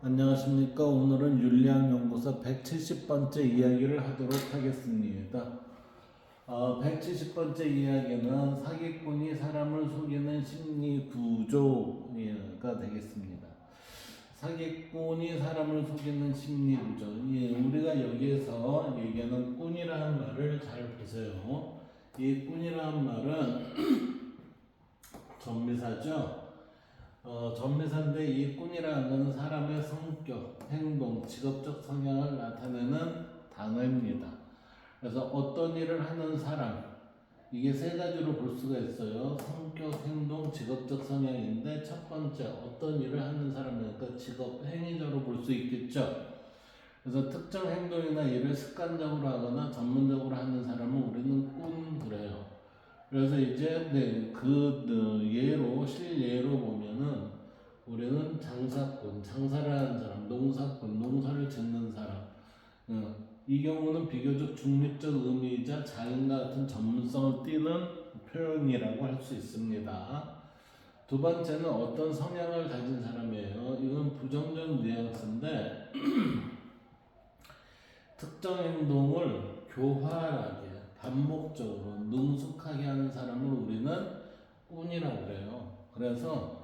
안녕하십니까. 오늘은 윤리학연구소 170번째 이야기를 하도록 하겠습니다. 170번째 이야기는 사기꾼이 사람을 속이는 심리 구조가 되겠습니다. 사기꾼이 사람을 속이는 심리 구조. 우리가 여기에서 얘기하는 꾼이라는 말을 잘 보세요. 이 꾼이라는 말은 전미사죠. 전미사인데 이 꾼이라는 것은 사람의 성격, 행동, 직업적 성향을 나타내는 단어입니다. 그래서 어떤 일을 하는 사람, 이게 세 가지로 볼 수가 있어요. 성격, 행동, 직업적 성향인데 첫 번째 어떤 일을 하는 사람이니까 직업, 행위적으로 볼 수 있겠죠. 그래서 특정 행동이나 일을 습관적으로 하거나 전문적으로 하는 사람은 우리는 꾼 그래요. 그래서 이제 예로 실예로 보면은 우리는 장사꾼, 장사를 하는 사람, 농사꾼, 농사를 짓는 사람. 이 경우는 비교적 중립적 의미이자 자인과 같은 전문성을 띠는 표현이라고 할 수 있습니다. 두 번째는 어떤 성향을 가진 사람이에요. 이건 부정적 뉘앙스인데 특정 행동을 교활하게 반복적으로 능숙하게 하는 사람을 우리는 꾼이라고 그래요. 그래서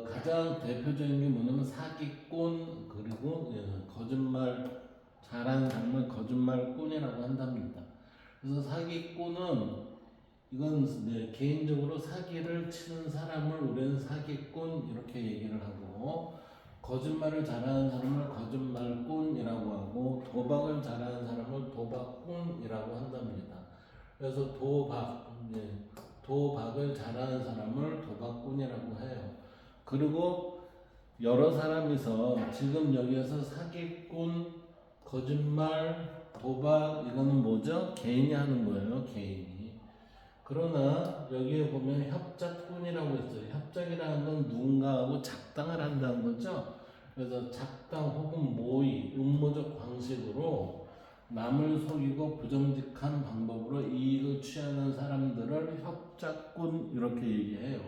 가장 대표적인 게 뭐냐면 사기꾼 그리고 거짓말 잘하는 사람을 거짓말꾼이라고 한답니다. 그래서 사기꾼은 이건 개인적으로 사기를 치는 사람을 우리는 사기꾼 이렇게 얘기를 하고 거짓말을 잘하는 사람을 거짓말꾼이라고 하고 도박을 잘하는 사람을 도박꾼이라고 한답니다. 그래서 도박을 잘하는 사람을 도박꾼이라고 해요. 그리고 여러 사람이서 지금 여기에서 사기꾼, 거짓말, 도박 이거는 뭐죠? 개인이 하는 거예요. 개인이. 그러나 여기에 보면 협작꾼이라고 있어요. 협작이라는 건 누군가하고 작당을 한다는 거죠. 그래서 작당 혹은 모의, 음모적 방식으로 남을 속이고 부정직한 방법으로 이익을 취하는 사람들을 협작꾼 이렇게 얘기해요.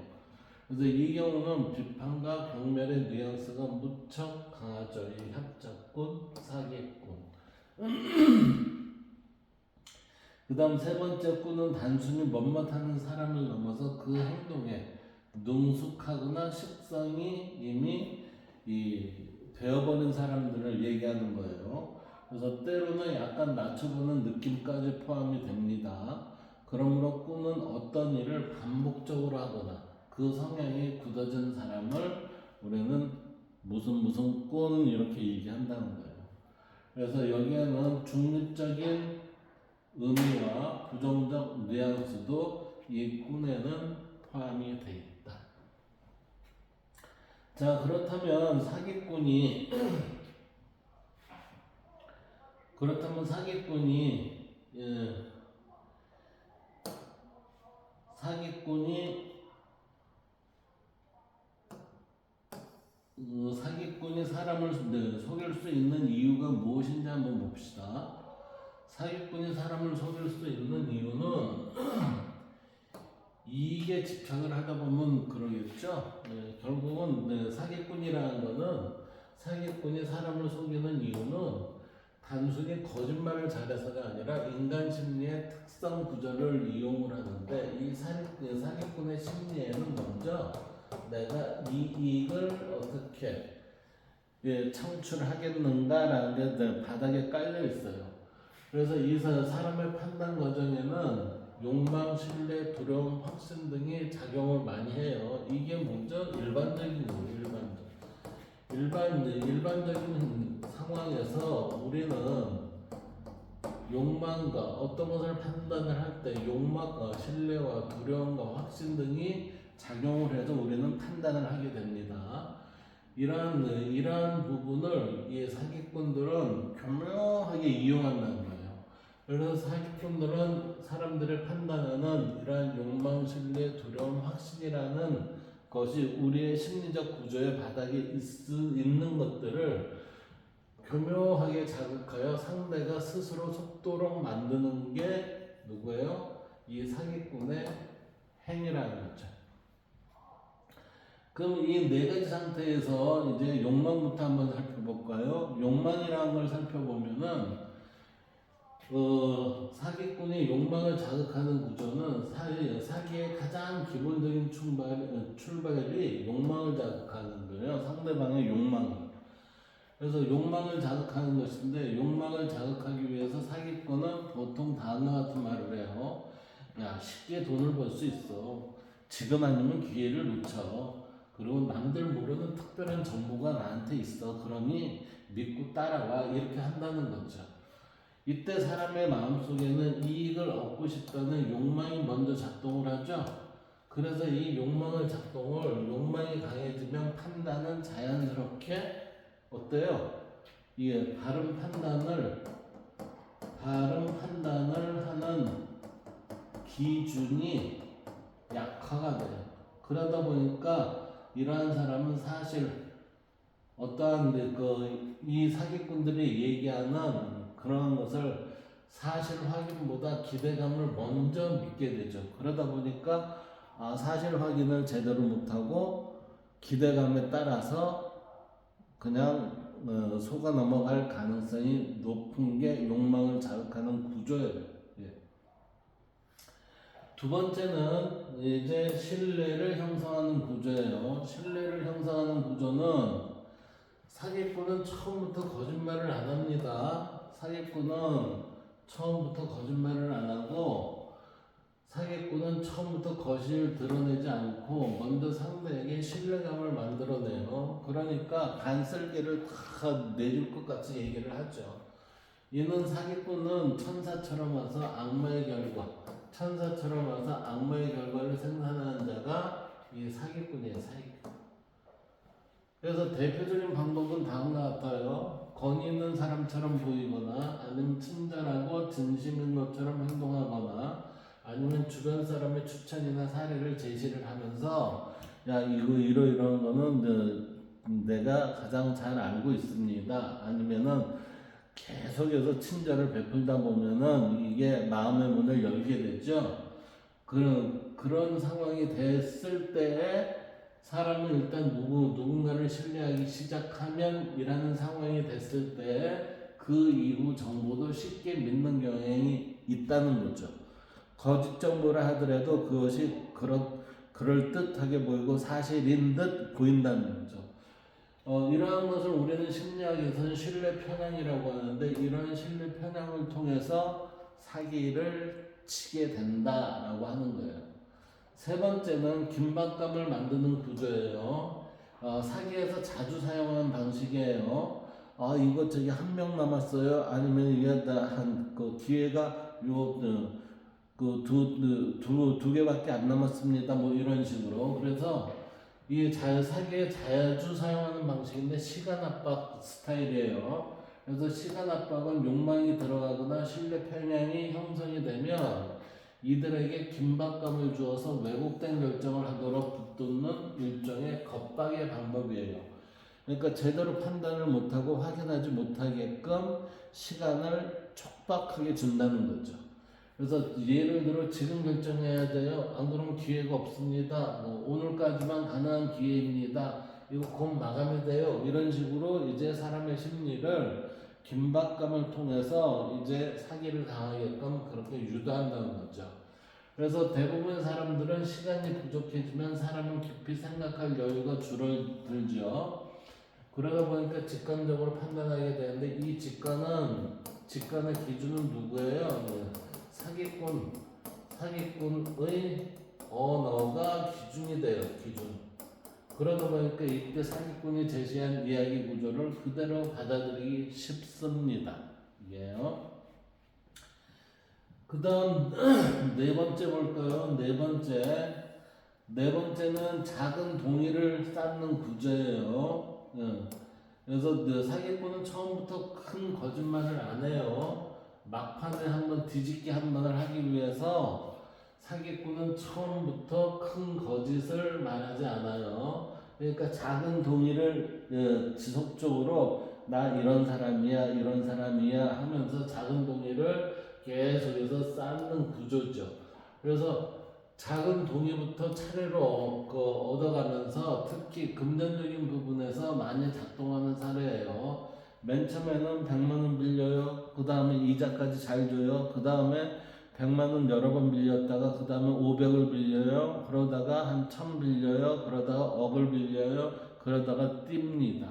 그래서 이 경우는 비판과 경멸의 뉘앙스가 무척 강하죠. 이 협작꾼, 사기꾼. 그 다음 세 번째 꾼은 단순히 멋멋하는 사람을 넘어서 그 행동에 능숙하거나 식성이 이미 되어버린 사람들을 얘기하는 거예요. 그래서 때로는 약간 낮춰보는 느낌까지 포함이 됩니다. 그러므로 꾼은 어떤 일을 반복적으로 하거나 그 성향이 굳어진 사람을 우리는 무슨 꾼 이렇게 얘기한다는 거예요. 그래서 여기에는 중립적인 의미와 부정적 뉘앙스도 이 꾼에는 포함이 되어 있다. 자, 그렇다면 사기꾼이 사기꾼이 사람을 속일 수 있는 이유가 무엇인지 한번 봅시다. 사기꾼이 사람을 속일 수 있는 이유는 이익에 집착을 하다 보면 그러겠죠. 결국은 사기꾼이라는 거는 사기꾼이 사람을 속이는 이유는 단순히 거짓말을 잘해서가 아니라 인간 심리의 특성 구조를 이용을 하는데 이 사기꾼의 심리에는 먼저 내가 이 이익을 어떻게 창출하겠는가라는 게 바닥에 깔려 있어요. 그래서 이 사람의 판단 과정에는 욕망, 신뢰, 두려움, 확신 등이 작용을 많이 해요. 이게 먼저 일반적인 거예요. 일반적인 상황에서 우리는 욕망과 어떤 것을 판단을 할 때 욕망과 신뢰와 두려움과 확신 등이 작용을 해서 우리는 판단을 하게 됩니다. 이러한 부분을 이 사기꾼들은 교묘하게 이용한다는 거예요. 그래서 사기꾼들은 사람들의 판단하는 이러한 욕망, 신뢰, 두려움, 확신이라는 것이 우리의 심리적 구조의 바닥에 있는 것들을 교묘하게 자극하여 상대가 스스로 속도록 만드는 게 누구예요? 이 사기꾼의 행위라는 거죠. 그럼 이 네 가지 상태에서 이제 욕망부터 한번 살펴볼까요? 욕망이라는 걸 살펴보면은 사기꾼이 욕망을 자극하는 구조는 사기의 가장 기본적인 출발이 욕망을 자극하는 거예요. 상대방의 욕망을. 그래서 욕망을 자극하는 것인데 욕망을 자극하기 위해서 사기꾼은 보통 다음과 같은 말을 해요. 야, 쉽게 돈을 벌 수 있어. 지금 아니면 기회를 놓쳐. 그리고 남들 모르는 특별한 정보가 나한테 있어. 그러니 믿고 따라와. 이렇게 한다는 거죠. 이때 사람의 마음속에는 이익을 얻고 싶다는 욕망이 먼저 작동을 하죠. 그래서 이 욕망이 강해지면 판단은 자연스럽게 어때요? 이게 바른 판단을 하는 기준이 약화가 돼요. 그러다 보니까 이러한 사람은 사실 어떠한 이 사기꾼들이 얘기하는 그런 것을 사실 확인보다 기대감을 먼저 믿게 되죠. 그러다 보니까 사실 확인을 제대로 못하고 기대감에 따라서 그냥 속아 넘어갈 가능성이 높은 게 욕망을 자극하는 구조예요. 예. 두 번째는 이제 신뢰를 형성하는 구조예요. 신뢰를 형성하는 구조는 사기꾼은 처음부터 거짓말을 안 합니다. 사기꾼은 처음부터 거짓말을 안 하고 사기꾼은 처음부터 거짓을 드러내지 않고 먼저 상대에게 신뢰감을 만들어내요. 그러니까 간설계를 다 내줄 것 같이 얘기를 하죠. 이는 사기꾼은 천사처럼 와서 악마의 결과를 생산하는 자가 이 사기꾼이에요. 사기꾼. 그래서 대표적인 방법은 다음과 같아요. 권위 있는 사람처럼 보이거나 아니면 친절하고 진심인 것처럼 행동하거나 아니면 주변 사람의 추천이나 사례를 제시를 하면서 야 이거 이런 거는 내가 가장 잘 알고 있습니다. 아니면은 계속해서 친절을 베풀다 보면은 이게 마음의 문을 열게 되죠. 그런 상황이 됐을 때에 사람은 일단 누군가를 신뢰하기 시작하면 이라는 상황이 됐을 때 그 이후 정보도 쉽게 믿는 경향이 있다는 거죠. 거짓 정보를 하더라도 그것이 그럴듯하게 보이고 사실인 듯 보인다는 거죠. 이러한 것을 우리는 심리학에서는 신뢰 편향이라고 하는데 이러한 신뢰 편향을 통해서 사기를 치게 된다라고 하는 거예요. 세 번째는 긴박감을 만드는 구조예요. 사기에서 자주 사용하는 방식이에요. 이거 저기 한 명 남았어요. 아니면 이게 그 기회가 두 개밖에 안 남았습니다. 뭐 이런 식으로. 그래서 이 사기에 자주 사용하는 방식인데 시간 압박 스타일이에요. 그래서 시간 압박은 욕망이 들어가거나 신뢰 편향이 형성이 되면 이들에게 긴박감을 주어서 왜곡된 결정을 하도록 붙드는 일종의 겁박의 방법이에요. 그러니까 제대로 판단을 못하고 확인하지 못하게끔 시간을 촉박하게 준다는 거죠. 그래서 예를 들어 지금 결정해야 돼요. 안 그러면 기회가 없습니다. 오늘까지만 가능한 기회입니다. 이거 곧 마감이 돼요. 이런 식으로 이제 사람의 심리를 긴박감을 통해서 이제 사기를 당하게끔 그렇게 유도한다는 거죠. 그래서 대부분 사람들은 시간이 부족해지면 사람은 깊이 생각할 여유가 줄어들죠. 그러다 보니까 직관적으로 판단하게 되는데 이 직관의 기준은 누구예요? 사기꾼의 언어가 기준이 돼요. 기준. 그러다 보니까 이때 사기꾼이 제시한 이야기 구조를 그대로 받아들이기 쉽습니다. 이게요. 그 다음 네 번째 볼까요? 네 번째는 작은 동의를 쌓는 구조예요. 그래서 사기꾼은 처음부터 큰 거짓말을 안 해요. 막판에 한번 뒤집기 한 번을 하기 위해서 사기꾼은 처음부터 큰 거짓을 말하지 않아요. 그러니까 작은 동의를 지속적으로 나 이런 사람이야 하면서 작은 동의를 계속해서 쌓는 구조죠. 그래서 작은 동의부터 차례로 얻어가면서 특히 금전적인 부분에서 많이 작동하는 사례예요. 맨 처음에는 100만 원 빌려요. 그 다음에 이자까지 잘 줘요. 그 다음에 100만 원 여러 번 빌렸다가 그 다음에 500을 빌려요. 그러다가 한 1000 빌려요. 그러다가 억을 빌려요. 그러다가 띱니다.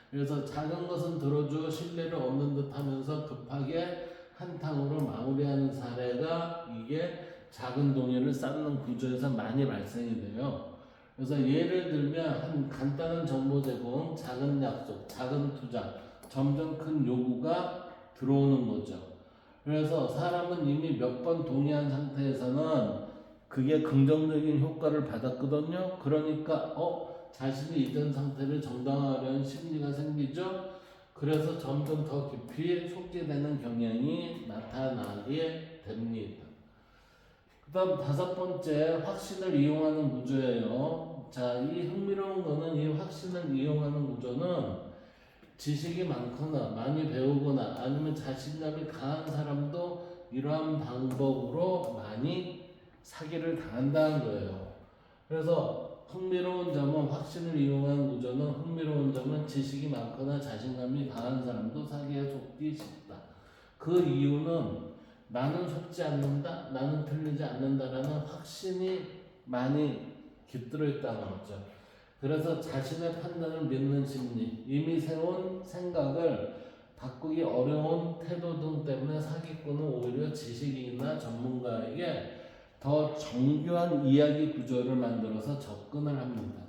그래서 작은 것은 들어주어 신뢰를 얻는 듯 하면서 급하게 한탕으로 마무리하는 사례가 이게 작은 동의를 쌓는 구조에서 많이 발생이 돼요. 그래서 예를 들면 한 간단한 정보 제공, 작은 약속, 작은 투자, 점점 큰 요구가 들어오는 거죠. 그래서 사람은 이미 몇 번 동의한 상태에서는 그게 긍정적인 효과를 받았거든요. 그러니까 자신이 이전 상태를 정당화하려는 심리가 생기죠. 그래서 점점 더 깊이 속게 되는 경향이 나타나게 됩니다. 그 다음 5번째, 확신을 이용하는 구조예요. 자, 이 흥미로운 거는 이 확신을 이용하는 구조는 지식이 많거나 많이 배우거나 아니면 자신감이 강한 사람도 이러한 방법으로 많이 사기를 당한다는 거예요. 그래서 흥미로운 점은 확신을 이용한 구조는 흥미로운 점은 지식이 많거나 자신감이 강한 사람도 사기에 속기 쉽다. 그 이유는 나는 속지 않는다, 나는 틀리지 않는다라는 확신이 많이 깃들어 있다는 거죠. 그래서 자신의 판단을 믿는 심리, 이미 세운 생각을 바꾸기 어려운 태도 등 때문에 사기꾼은 오히려 지식인이나 전문가에게 더 정교한 이야기 구조를 만들어서 접근을 합니다.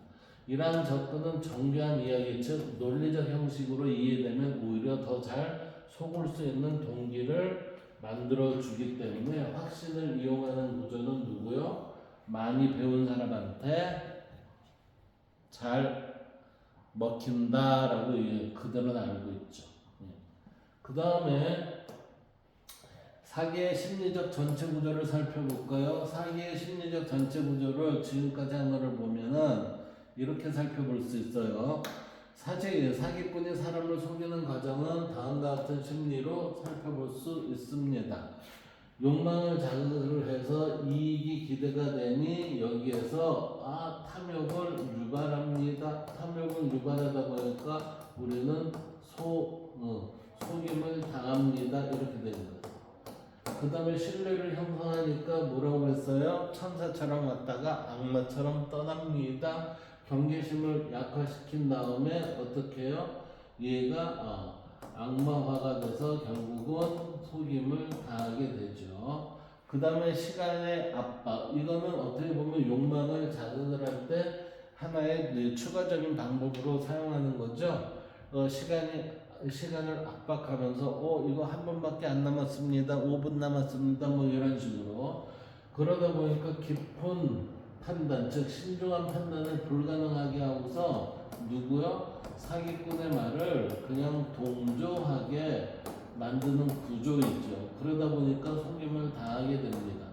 이러한 접근은 정교한 이야기, 즉 논리적 형식으로 이해되면 오히려 더 잘 속을 수 있는 동기를 만들어주기 때문에 확신을 이용하는 구조는 누구요? 많이 배운 사람한테 잘 먹힌다라고 그들은 알고 있죠. 그 다음에 사기의 심리적 전체 구조를 살펴볼까요? 사기의 심리적 전체 구조를 지금까지 한 거를 보면은 이렇게 살펴볼 수 있어요. 사기꾼이 사람을 속이는 과정은 다음과 같은 심리로 살펴볼 수 있습니다. 욕망을 자극을 해서 이익이 기대가 되니 여기에서 탐욕을 유발합니다. 탐욕을 유발하다 보니까 우리는 속임을 당합니다. 이렇게 되는 거예요. 그 다음에 신뢰를 형성하니까 뭐라고 그랬어요? 천사처럼 왔다가 악마처럼 떠납니다. 경계심을 약화시킨 다음에 어떻게 해요? 얘가 악마화가 돼서 결국은 속임을 당하게 되죠. 그 다음에 시간의 압박. 이거는 어떻게 보면 욕망을 자극을 할 때 하나의 추가적인 방법으로 사용하는 거죠. 시간을 압박하면서 이거 한 번밖에 안 남았습니다. 5분 남았습니다. 뭐 이런 식으로. 그러다 보니까 깊은 판단, 즉 신중한 판단을 불가능하게 하고서 누구요? 사기꾼의 말을 그냥 동조하게 만드는 구조이죠. 그러다 보니까 속임을 당하게 됩니다.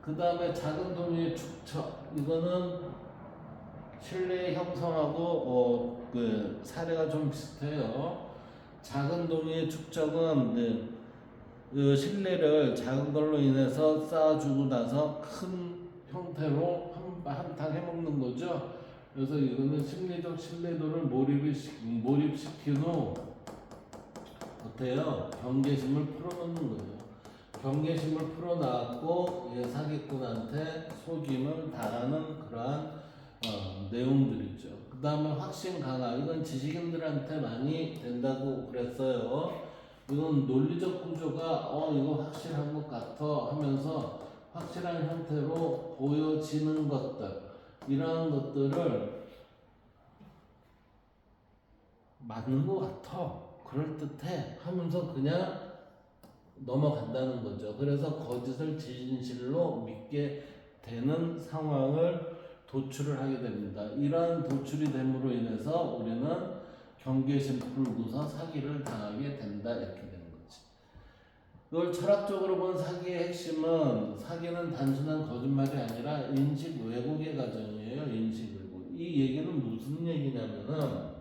그 다음에 작은 동의의 축척. 이거는 신뢰 형성하고 그 사례가 좀 비슷해요. 작은 동의의 축적은 그 신뢰를 작은 걸로 인해서 쌓아주고 나서 큰 형태로 한탕 해먹는 거죠. 그래서 이거는 심리적 신뢰도를 몰입시킨 후 어때요? 경계심을 풀어놓는 거예요. 경계심을 풀어놨고 사기꾼한테 속임을 당하는 그러한 내용들이죠. 그 다음에 확신 강화. 이건 지식인들한테 많이 된다고 그랬어요. 이건 논리적 구조가 이거 확실한 것 같아 하면서 확실한 형태로 보여지는 것들, 이러한 것들을 맞는 것 같아, 그럴듯해 하면서 그냥 넘어간다는 거죠. 그래서 거짓을 진실로 믿게 되는 상황을 도출을 하게 됩니다. 이러한 도출이 됨으로 인해서 우리는 경계심 풀고서 사기를 당하게 된다, 이렇게 되는 거지. 이걸 철학적으로 본 사기의 핵심은, 사기는 단순한 거짓말이 아니라 인식 왜곡의 과정이에요. 인식 왜곡. 이 얘기는 무슨 얘기냐면은,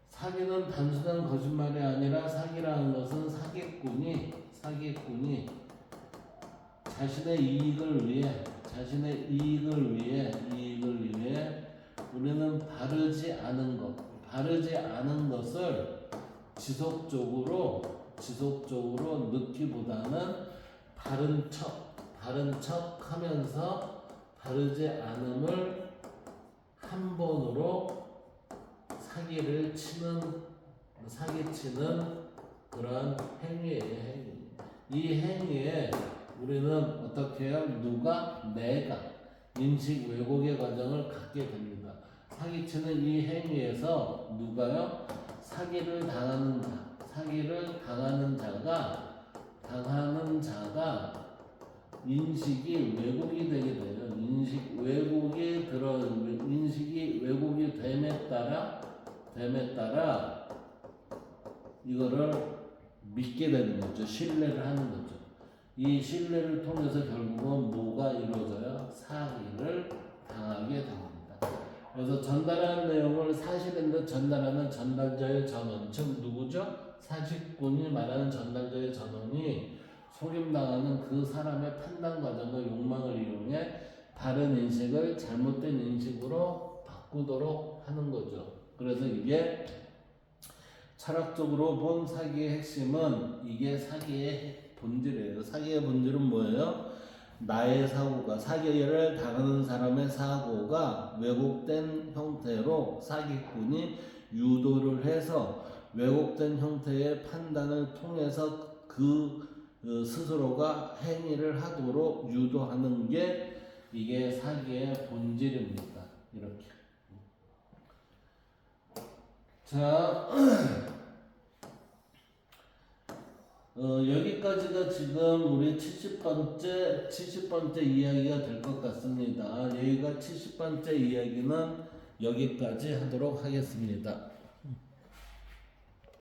사기는 단순한 거짓말이 아니라 사기라는 것은 사기꾼이 자신의 이익을 위해 우리는 바르지 않은 것을 지속적으로 넣기보다는 바른 척 하면서 바르지 않음을 한 번으로 사기치는 그러한 행위예요. 이 행위에 우리는 어떻게 해요? 내가 인식 왜곡의 과정을 갖게 됩니다. 사기치는 이 행위에서 누가요? 사기를 당하는 자가 인식이 왜곡이 되게 돼요. 인식이 왜곡이 됨에 따라 이거를 믿게 되는 거죠. 신뢰를 하는 거죠. 이 신뢰를 통해서 결국은 뭐가 이루어져요? 사기를 당하게 됩니다. 그래서 전달하는 내용을 사실인데 전달하는 전달자의 전원, 즉 누구죠? 사기꾼이 말하는 전달자의 전원이 속임당하는 그 사람의 판단 과정과 욕망을 이용해 다른 인식을 잘못된 인식으로 바꾸도록 하는 거죠. 그래서 이게 철학적으로 본 사기의 핵심은 이게 사기의 본질이에요. 사기의 본질은 뭐예요? 나의 사고가, 사기를 당하는 사람의 사고가 왜곡된 형태로 사기꾼이 유도를 해서 왜곡된 형태의 판단을 통해서 그 스스로가 행위를 하도록 유도하는 게 이게 사기의 본질입니다. 이렇게. 자, 여기까지가 지금 우리 70번째 이야기가 될 것 같습니다. 여기가 70번째 이야기는 여기까지 하도록 하겠습니다.